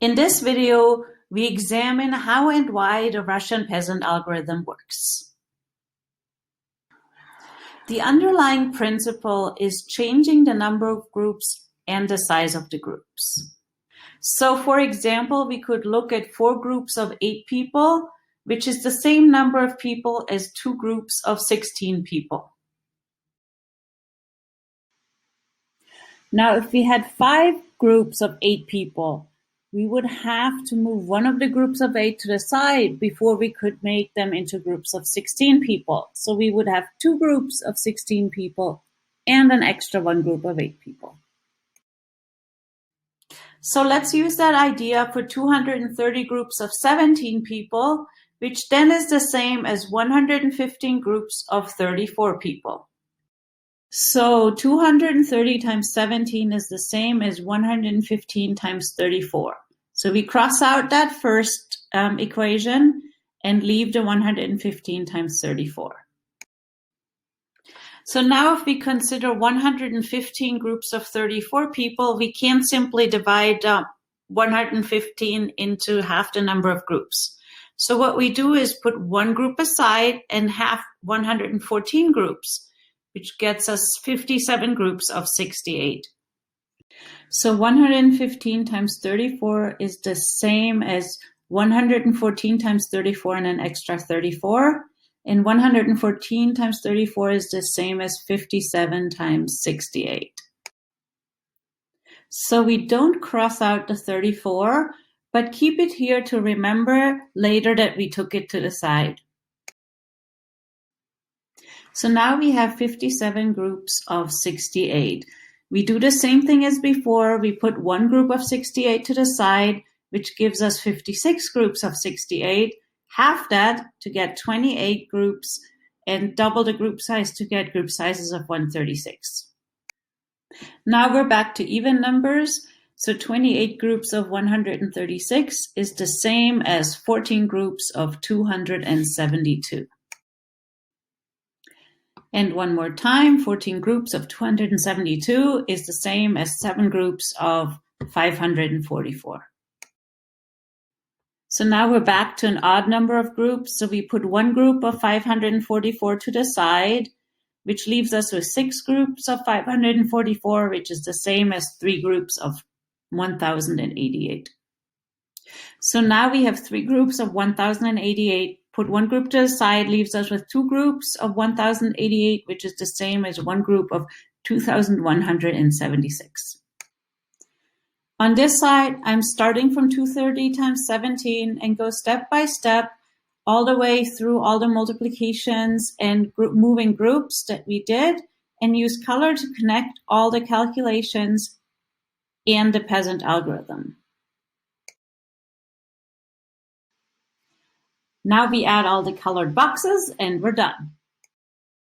In this video, we examine how and why the Russian peasant algorithm works. The underlying principle is changing the number of groups and the size of the groups. So, for example, we could look at 4 groups of 8 people, which is the same number of people as 2 groups of 16 people. Now, if we had 5 groups of 8 people, we would have to move one of the groups of 8 to the side before we could make them into groups of 16 people. So we would have 2 groups of 16 people and an extra 1 group of 8 people. So let's use that idea for 230 groups of 17 people, which then is the same as 115 groups of 34 people. So 230 times 17 is the same as 115 times 34. So we cross out that first equation and leave the 115 times 34. So now if we consider 115 groups of 34 people, we can't simply divide 115 into half the number of groups. So what we do is put 1 group aside and have 114 groups, which gets us 57 groups of 68. So 115 times 34 is the same as 114 times 34 and an extra 34. And 114 times 34 is the same as 57 times 68. So we don't cross out the 34, but keep it here to remember later that we took it to the side. So now we have 57 groups of 68. We do the same thing as before. We put 1 group of 68 to the side, which gives us 56 groups of 68. Half that to get 28 groups, and double the group size to get group sizes of 136. Now we're back to even numbers. So 28 groups of 136 is the same as 14 groups of 272. And one more time, 14 groups of 272 is the same as 7 groups of 544. So now we're back to an odd number of groups. So we put 1 group of 544 to the side, which leaves us with 6 groups of 544, which is the same as 3 groups of 1088. So now we have 3 groups of 1088. Put 1 group to the side, leaves us with 2 groups of 1088, which is the same as 1 group of 2176. On this side, I'm starting from 230 times 17 and go step by step all the way through all the multiplications and moving groups that we did, and use color to connect all the calculations and the peasant algorithm. Now we add all the colored boxes and we're done.